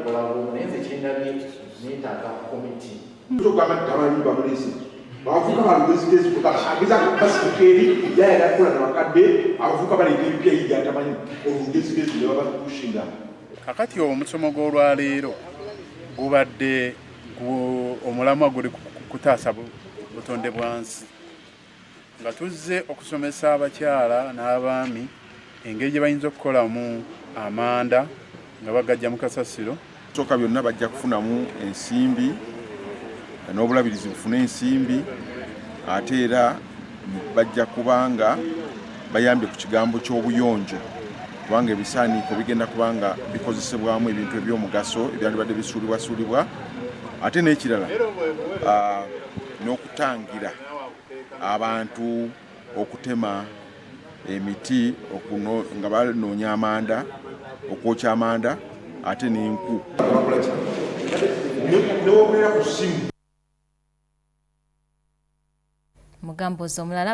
tukola bw'omunenze kyendabye neetaaga komiti tugamba tamanyi bamulesi abavuka balugezigezi ageza basituka eri yayagala kukola nabakadde abavuka baleeta ebipya yiga atamanyi olugezigezi ne baba kushinga. Kakati omusomo gw'olwaleero gubadde omulamwa guli kutaasa butonde bwansi nga tuzze okusomesa abakyala n'abaami engeri gye bayinza okukolamu amanda nga bagajja mu kasasiro. Sooka byonna bajja kufunamu ensimbi n'obulabirizi bufune ensimbi ate era bajja kubanga bayambye ku kigambo ky'obuyonjo kubanga ebisaaniiko bigenda kubanga bikozesebwamu ebintu eby'omugaso ebyandibadde bisuulibwasuulibwa ate n'ekirala n'okutangira abantu okutema emiti nga banoonya amanda okwokya amanda ate n'enku. Mugambozi omulala